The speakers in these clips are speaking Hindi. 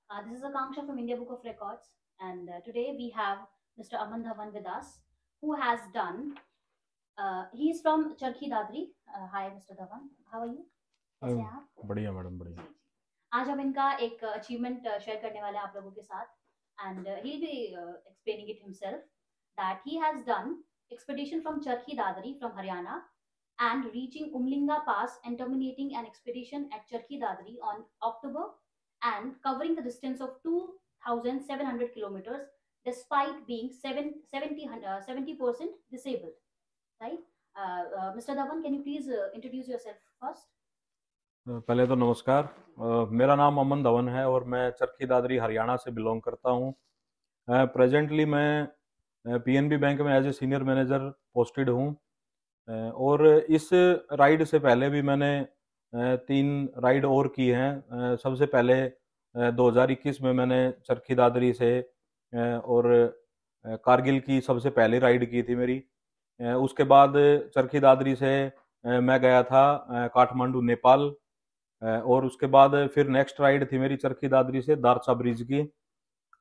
This is Akanksha from India Book of Records, and today we have Mr. Aman Dhawan with us, who has done. He's from Charkhi Dadri. Hi, Mr. Dhawan. How are you? कैसे हैं आप? बढ़िया मैडम बढ़िया। जी जी। आज हम इनका एक अचीवमेंट शेयर करने वाले हैं आप लोगों के साथ, and he be explaining it himself that he has done expedition from Charkhi Dadri from Haryana and reaching Umlinga Pass and terminating an expedition at Charkhi Dadri on October and covering the distance of 2,700 kilometers despite being 70% disabled. Right? Mr. Dhawan, can you please introduce yourself first? पहले तो नमस्कार। मेरा नाम अमन धवन है और मैं चरखी दादरी हरियाणा से बिलोंग करता हूँ। प्रेजेंटली मैं पीएनबी बैंक में as a senior manager posted हूँ। और इस राइड से पहले भी मैंने 3 राइड और की हैं। सबसे पहले 2021 में मैंने चरखी दादरी से और कारगिल की सबसे पहली राइड की थी मेरी। उसके बाद चरखी दादरी से मैं गया था काठमांडू नेपाल। और उसके बाद फिर नेक्स्ट राइड थी मेरी चरखी दादरी से दारचा ब्रिज की।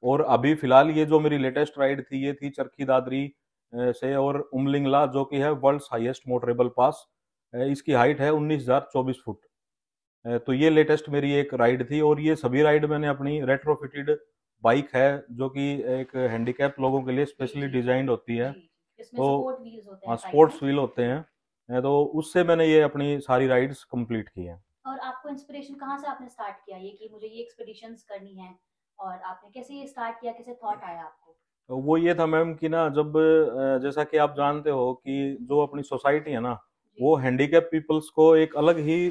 और अभी फिलहाल ये जो मेरी लेटेस्ट राइड थी ये थी चरखी दादरी से और उमलिंगला, जो कि है वर्ल्ड्स हाईएस्ट मोटरेबल पास। इसकी हाइट है 19,024 फुट। तो ये लेटेस्ट मेरी एक राइड थी और ये सभी राइड मैंने अपनी रेट्रोफिटेड बाइक है जो कि एक हैंडीकैप लोगों के लिए स्पेशली डिजाइंड होती है। तो स्पोर्ट्स व्हील होते हैं, तो उससे मैंने ये अपनी सारी राइड्स कंप्लीट की हैं। और आपको इंस्पिरेशन कहाँ से आपने स्टार्ट किया ये कि मुझे ये एक्सपीडिशंस करनी है, और आपने कैसे ये स्टार्ट किया, कैसे थॉट आया आपको? तो वो ये था मैम कि ना, जब जैसा कि आप जानते हो कि जो अपनी सोसाइटी है ना, वो हैंडीकैप पीपल्स को एक अलग ही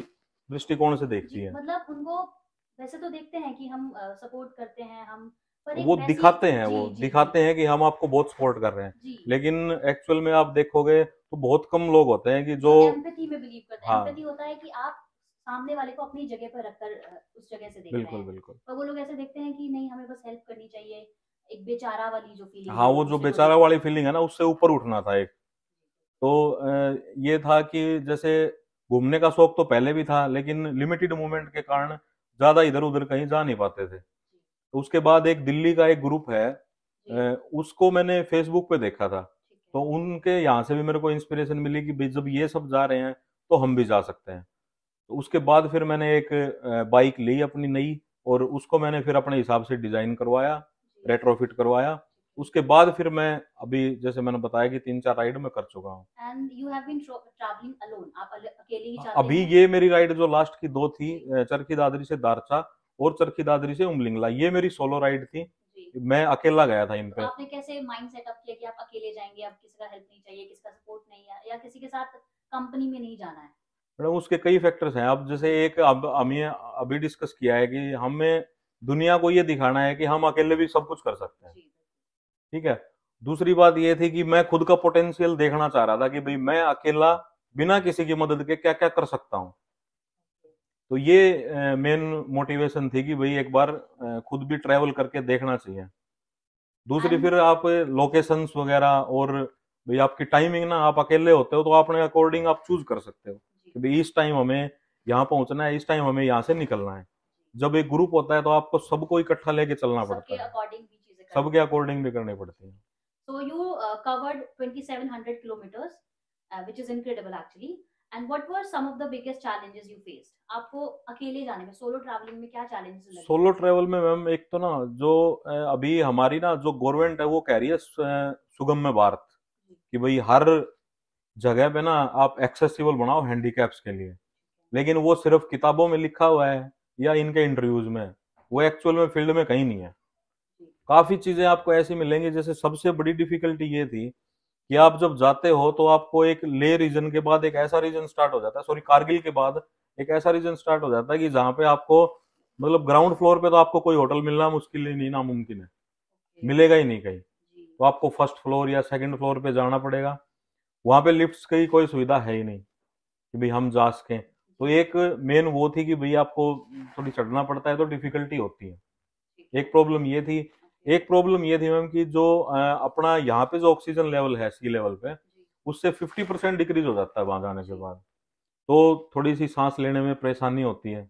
दृष्टिकोण से देखती है। मतलब उनको वैसे तो देखते हैं कि हम सपोर्ट करते हैं, हम पर वो दिखाते हैं, वो दिखाते हैं कि हम आपको बहुत सपोर्ट कर रहे हैं, लेकिन एक्चुअल में आप देखोगे तो बहुत कम लोग होते हैं कि जो एम्पैथी में बिलीव करते हैं। एम्पैथी होता है कि आप सामने वाले को अपनी जगह पर रखकर उस जगह से देख रहे हैं। बिल्कुल बिल्कुल। पर वो लोग ऐसे देखते हैं कि नहीं, हमें बस हेल्प करनी चाहिए, एक बेचारा वाली जो फीलिंग। हाँ, वो जो बेचारा वाली फीलिंग है ना, उससे ऊपर उठना था एक। तो ये था कि जैसे घूमने का शौक तो पहले भी था, लेकिन लिमिटेड मूवमेंट के कारण ज्यादा इधर उधर कहीं जा नहीं पाते थे। तो उसके बाद एक दिल्ली का एक ग्रुप है, उसको मैंने फेसबुक पे देखा था। तो उनके यहाँ से भी मेरे को इंस्पिरेशन मिली कि भाई जब ये सब जा रहे हैं तो हम भी जा सकते हैं। तो उसके बाद फिर मैंने एक बाइक ली अपनी नई, और उसको मैंने फिर अपने हिसाब से डिजाइन करवाया, रेट्रोफिट करवाया। उसके बाद फिर मैं अभी जैसे मैंने बताया कि 3-4 राइड में कर चुका हूँ। And you have been travelling alone, आप अकेले ही जाते अभी हैं? ये मेरी राइड जो लास्ट की 2 थी, चरखी दादरी से दारचा और चरखी दादरी से उमलिंगला, ये मेरी सोलो राइड थी। मैं अकेला गया था इन पे। तो आपने कैसे माइंड सेटअप किया कि आप अकेले जाएंगे, आप किसी का हेल्प नहीं चाहिए, किसी का सपोर्ट नहीं है, या किसी के साथ कंपनी में नहीं जाना है? मैडम उसके कई फैक्टर्स हैं। अब जैसे एक अब हमें अभी डिस्कस किया है कि हमें दुनिया को ये दिखाना है कि हम अकेले भी सब कुछ कर सकते हैं, ठीक है। दूसरी बात ये थी कि मैं खुद का पोटेंशियल देखना चाह रहा था कि भाई मैं अकेला बिना किसी की मदद के क्या क्या कर सकता हूँ। तो ये मेन मोटिवेशन थी कि भाई एक बार खुद भी ट्रैवल करके देखना चाहिए। दूसरी फिर आप लोकेशंस वगैरह, और भाई आपकी टाइमिंग ना, आप अकेले होते हो तो अपने अकॉर्डिंग आप चूज कर सकते हो कि भाई इस टाइम हमें यहाँ पहुंचना है, इस टाइम हमें यहाँ से निकलना है। जब एक ग्रुप होता है तो आपको सबको इकट्ठा लेके चलना पड़ता है, सबके अकॉर्डिंग भी करनी पड़ती है। So you covered 2,700 kilometers, which is incredible actually. And what were some of the biggest challenges you faced? आपको अकेले जाने में, सोलो ट्रैवलिंग में क्या चैलेंजेस लगे? सोलो ट्रैवल में मैम एक तो ना, जो अभी हमारी ना जो गवर्नमेंट है वो कह रही है सुगम्य भारत, कि भाई हर जगह पे ना आप एक्सेसिबल बनाओ हैंडीकैप्स के लिए। लेकिन वो सिर्फ किताबों में लिखा हुआ है या इनके इंटरव्यूज में, वो एक्चुअल में फील्ड में कहीं नहीं है। काफी चीजें आपको ऐसी मिलेंगी, जैसे सबसे बड़ी डिफिकल्टी ये थी कि आप जब जाते हो तो आपको एक ले रीजन के बाद एक ऐसा रीजन स्टार्ट हो जाता है, सॉरी कारगिल के बाद एक ऐसा रीजन स्टार्ट हो जाता है कि जहाँ पे आपको मतलब ग्राउंड फ्लोर पे तो आपको कोई होटल मिलना मुश्किल ही नहीं, नामुमकिन है, मिलेगा ही नहीं कहीं। तो आपको फर्स्ट फ्लोर या सेकंड फ्लोर पे जाना पड़ेगा। वहां पे लिफ्ट्स की कोई सुविधा है ही नहीं कि भाई हम जा सकें। तो एक मेन वो थी कि भाई आपको थोड़ी चढ़ना पड़ता है तो डिफिकल्टी होती है, एक प्रॉब्लम ये थी। एक प्रॉब्लम ये थी मैम कि जो अपना यहाँ पे जो ऑक्सीजन लेवल है सी लेवल पे, उससे 50% डिक्रीज हो जाता है वहां जाने के बाद। तो थोड़ी सी सांस लेने में परेशानी होती है,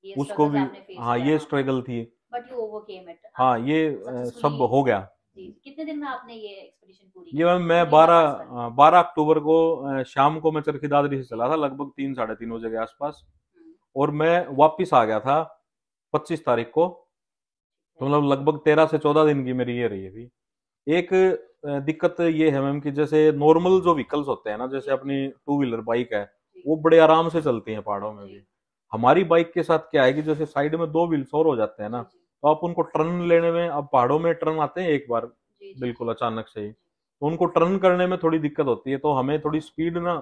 उसको भी। हाँ, ये स्ट्रगल थी। ओवर केम इट, हाँ, ये सब हो गया। जी, कितने दिन में आपने ये एक्सपीडिशन पूरी ये मैम मैं मुनीला पास वाली? 12 अक्टूबर को शाम को मैं चरखी दादरी से चला था, लगभग 3 साढ़े 3 बजे के आसपास, हम्म, और मैं वापिस आ गया था 25 तारीख को। तो मतलब लगभग 13 से 14 दिन की मेरी ये रही है अभी। एक दिक्कत ये है मैम कि जैसे नॉर्मल जो व्हीकल्स होते हैं ना, जैसे अपनी टू व्हीलर बाइक है, जी वो बड़े आराम से चलती हैं पहाड़ों में जी भी। हमारी बाइक के साथ क्या है कि जैसे साइड में दो व्हील्स और हो जाते हैं ना, जी जी तो आप उनको टर्न लेने में, अब पहाड़ों में टर्न आते हैं एक बार जी जी बिल्कुल अचानक से ही, तो उनको टर्न करने में थोड़ी दिक्कत होती है। तो हमें थोड़ी स्पीड ना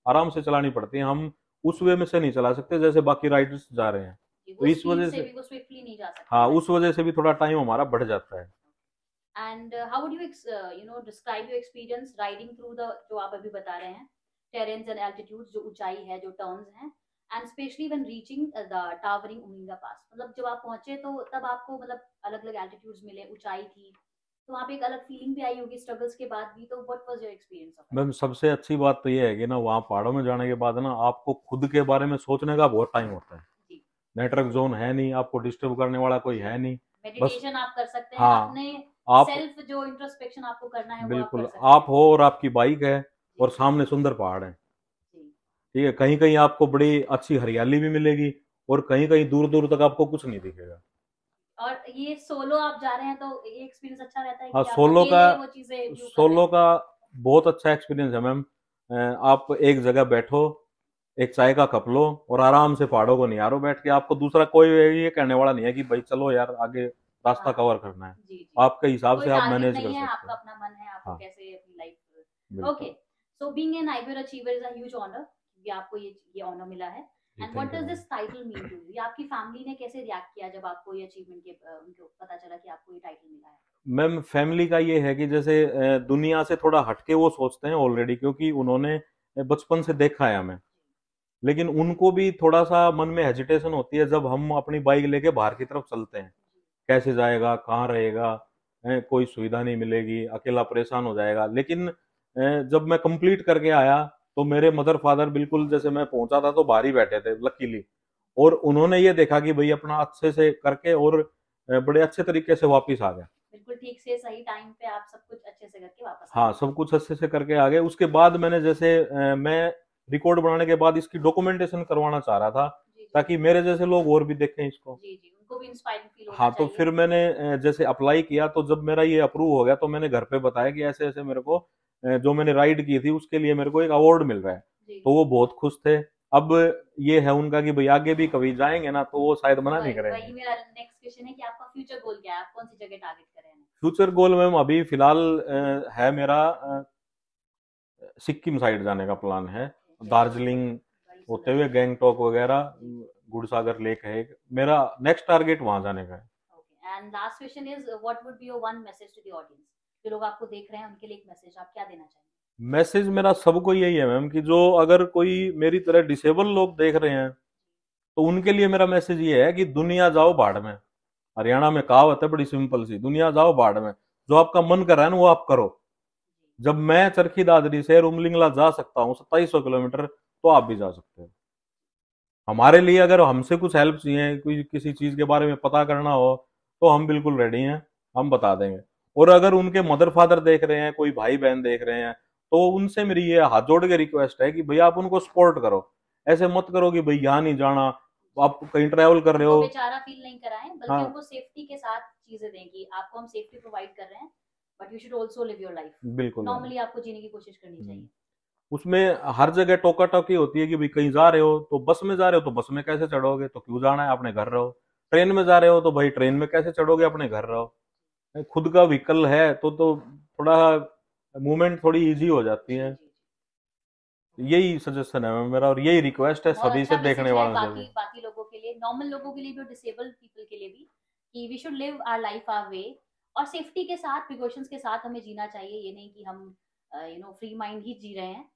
आराम से चलानी पड़ती है, हम उस वे में से नहीं चला सकते जैसे बाकी राइडर्स जा रहे हैं। जी, तो वो इस स्पीड वजह से से, भी वो स्विफ्टली नहीं जा सकते हाँ, ना। उस वजह से भी थोड़ा टाइम हमारा बढ़ जाता है। And how would you describe your experience riding through the, जो आप अभी बता रहे हैं, टेरेन्स एंड एल्टीट्यूड्स, जो ऊंचाई है, जो टर्न्स हैं, and specially when reaching the towering उमिंगा पास, मतलब जब आप पहुंचे तो तब आपको मतलब अलग अलग एल्टीट्यूड्स मिले, ऊंचाई थी, तो वहाँ पे एक अलग फीलिंग भी आई होगी स्ट्रगल्स के बाद भी, तो what was your experience of it? Ma'am सबसे अच्छी बात तो ये है कि ना, वहाँ पहाड़ों में जाने के बाद ना आपको खुद के बारे में सोचने का बहुत टाइम होता है। जी नेटवर्क जोन है नहीं, आपको डिस्टर्ब करने वाला कोई जी, है नहीं। बस, मेडिटेशन आप कर सकते हैं, हाँ, अपने आप सेल्फ जो इंट्रोस्पेक्शन आपको करना है वो आप कर बिल्कुल, सकते आप हैं। हो और आपकी बाइक है, जी और सामने सुंदर पहाड़ है। जी। ठीक है, कहीं कहीं आपको बड़ी अच्छी हरियाली भी मिलेगी, और कहीं कहीं दूर दूर तक आपको कुछ नहीं दिखेगा। और ये सोलो आप जा रहे हैं तो ये एक्सपीरियंस अच्छा रहता है हाँ, कि आप अकेले वो चीजें व्यू कर रहे सोलो हैं? का बहुत अच्छा एक्सपीरियंस है मैम। आप एक जगह बैठो, एक चाय का कप लो, और आराम से पहाड़ों को निहारो बैठ के। आपको दूसरा कोई ये कहने वाला नहीं है कि भाई चलो यार आगे रास्ता हाँ कवर करना है। जी जी, आपके हिसाब कोई से आप टारगेट मैनेज नहीं कर है, सकते आपका हो। अपना मन है, आपको हाँ, कैसे अपनी लाइफ। बिल्कुल। Okay, so being an IBR achiever is a huge honour, क्योंकि आपको ये ऑनर मिला है। जी, and what thank you does ma'am. This title mean to you? आपकी फैमिली ने कैसे रिएक्ट किया जब आपको ये अचीवमेंट के उनको पता चला कि आपको ये टाइटल मिला है? मैम फैमिली का ये है कि जैसे दुनिया से थोड़ा हटके वो सोचते हैं ऑलरेडी, क्योंकि उन्होंने बचपन से देखा है हमें। लेकिन उनको भी थोड़ा सा मन में हेजिटेशन होती है जब हम अपनी बाइक लेके बाहर की तरफ चलते हैं। कैसे जाएगा, कहाँ रहेगा, कोई सुविधा नहीं मिलेगी, अकेला परेशान हो जाएगा। लेकिन जब मैं कंप्लीट करके आया, तो मेरे मदर फादर बिल्कुल, जैसे मैं पहुंचा था तो बाहर ही बैठे थे लकीली, और उन्होंने ये देखा कि भाई अपना अच्छे से करके, और बड़े अच्छे तरीके से वापिस आ गया। बिल्कुल ठीक से सही टाइम पे आप सब कुछ अच्छे से करके वापस आ हाँ, गए। सब कुछ अच्छे से करके आ गए। उसके बाद मैंने जैसे मैं रिकॉर्ड बनाने के बाद इसकी डॉक्यूमेंटेशन करवाना चाह रहा था, जी जी ताकि मेरे जैसे लोग और भी देखें इसको। जी जी, उनको भी इंस्पायरिंग फील होना हाँ, तो चाहिए। फिर मैंने जैसे अप्लाई किया, तो जब मेरा ये अप्रूव हो गया, तो मैंने घर पे बताया कि ऐसे ऐसे मेरे को जो मैंने राइड की थी उसके लिए मेरे को एक अवार्ड मिल रहा है। जी तो जी, वो बहुत खुश थे। अब ये है उनका कि भाई आगे भी कभी जाएंगे ना, तो वो शायद मना नहीं वही वही करेंगे। मेरा नेक्स्ट क्वेश्चन है कि आपका फ्यूचर गोल क्या है, आप कौन सी जगह टारगेट कर रहे हैं? फ्यूचर गोल मैम अभी फिलहाल है मेरा सिक्किम साइड जाने का प्लान है। वेरी दार्जिलिंग बड़ी होते सुंदर हुए जगह है। गैंगटॉक वगैरह, जी गुड़सागर लेक है एक, मेरा नेक्स्ट टारगेट वहां जाने का है। Okay, and last question is what would be your one message to the audience? जो लोग आपको देख रहे हैं उनके लिए एक मैसेज आप क्या देना चाहेंगे? मैसेज मेरा सबको यही है मैम कि जो अगर कोई मेरी तरह डिसेबल लोग देख रहे हैं, तो उनके लिए मेरा मैसेज ये है कि दुनिया जाओ भाड़ में। हरियाणा में कहावत है बड़ी सिंपल सी, दुनिया जाओ भाड़ में। जो आपका मन कर रहा है ना, वो आप करो। जब मैं चरखी दादरी से रुमलिंगला जा सकता हूँ 2700 किलोमीटर, तो आप भी जा सकते हो। हमारे लिए अगर हमसे कुछ हेल्प चाहिए, कोई किसी चीज के बारे में पता करना हो, तो हम बिल्कुल रेडी हैं, हम बता देंगे। और अगर उनके मदर फादर देख रहे हैं, कोई भाई बहन देख रहे हैं, तो उनसे मेरी ये हाथ जोड़ के रिक्वेस्ट है कि भैया आप उनको सपोर्ट करो। ऐसे मत करो कि भाई यहाँ नहीं जाना, आप कहीं ट्रैवल कर रहे उनको हो। बेचारा फील नहीं कराएं, बल्कि हाँ, उनको सेफ्टी के साथ चीजें दें कि आपको हम सेफ्टी प्रोवाइड कर रहे हैं, but you should also live your life. बिल्कुल मैम। नॉर्मली आपको जीने की कोशिश करनी हम्म। चाहिए। उसमें हर जगह टोका टोकी होती है कि भाई कहीं जा रहे हो तो बस में जा रहे हो, तो बस में कैसे चढ़ोगे, तो क्यों जाना है, अपने घर रहो। ट्रेन में जा रहे हो तो भाई ट्रेन में कैसे चढ़ोगे, अपने घर रहो। खुद का व्हीकल है तो थोड़ा मूवमेंट थोड़ी इजी हो जाती जी है। जी यही सजेशन है मेरा, और यही रिक्वेस्ट है बहुत सभी अच्छा से, मैसेज देखने है वालों से बाकी भी। बाकी लोगों के लिए, नॉर्मल लोगों के लिए भी और डिसेबल्ड पीपल के लिए भी, कि we should live our life our way, और सेफ्टी के साथ, प्रिकॉशंस के साथ हमें जीना चाहिए। ये नहीं कि हम फ्री माइंड ही जी रहे हैं।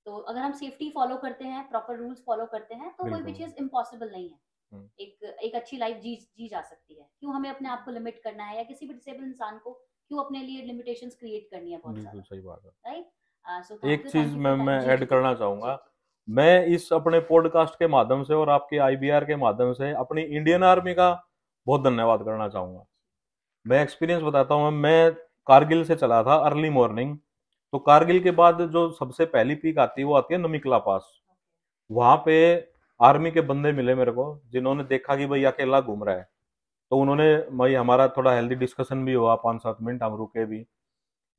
तो अगर हम सेफ्टी फॉलो करते हैं, प्रॉपर रूल्स फॉलो करते हैं, तो कोई भी बिल्कुल। चीज इम्पॉसिबल नहीं है। हम्म, एक एक अच्छी लाइफ जी जी जा सकती है। क्यों हमें अपने आप को लिमिट करना है, या किसी भी डिसेबल इंसान को क्यों अपने लिए लिमिटेशंस क्रिएट करनी है बहुत बिल्कुल ज्यादा? सही बात है। राइट, सो एक चीज थैंक यू फॉर मैं योर मैं टाइम। जी ऐड जी करना बिल्कुल, जी चाहूंगा। जी मैं इस अपने पॉडकास्ट के माध्यम से और आपके आईबीआर के माध्यम से अपनी इंडियन आर्मी का बहुत धन्यवाद करना चाहूंगा। मैं एक्सपीरियंस बताता हूँ। मैं कारगिल से चला था अर्ली मॉर्निंग। तो कारगिल के बाद जो सबसे पहली पीक आती है वो आती है नमिकला पास। वहां पे आर्मी के बंदे मिले मेरे को, जिन्होंने देखा कि भाई अकेला घूम रहा है। तो उन्होंने, भाई हमारा थोड़ा हेल्दी डिस्कशन भी हुआ, 5-7 मिनट हम रुके भी।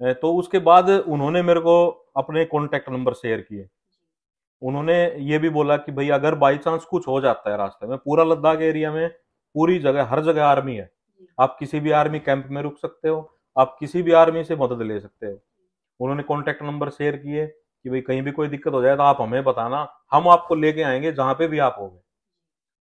तो उसके बाद उन्होंने मेरे को अपने कॉन्टेक्ट नंबर शेयर किए। उन्होंने ये भी बोला कि भाई अगर बाई चांस कुछ हो जाता है रास्ते में, पूरा लद्दाख एरिया में पूरी जगह हर जगह आर्मी है। आप किसी भी आर्मी कैंप में रुक सकते हो, आप किसी भी आर्मी से मदद ले सकते हो। उन्होंने कॉन्टेक्ट नंबर शेयर किए कि भाई कहीं भी कोई दिक्कत हो जाए तो आप हमें बताना, हम आपको लेके आएंगे जहां पे भी आप होंगे।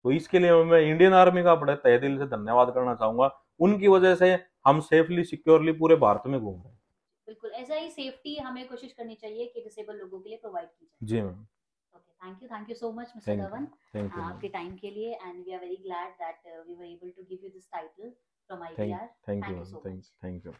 तो इसके लिए मैं इंडियन आर्मी का बड़े तहे दिल से धन्यवाद करना चाहूंगा। उनकी वजह से हम सेफली सिक्योरली पूरे भारत में घूम रहे हैं। बिल्कुल ऐसा ही सेफ्टी हमें कोशिश करनी चाहिए कि डिसेबल लोगों के लिए प्रोवाइड की जाए। जी ma'am. Okay, thank you so much mister thank you. Dhawan thank you ma'am. आपके टाइम के लिए, and we are very glad that we were able to give you this title from thank IBR. Thank you thank you ma'am. So thank much. Thank you.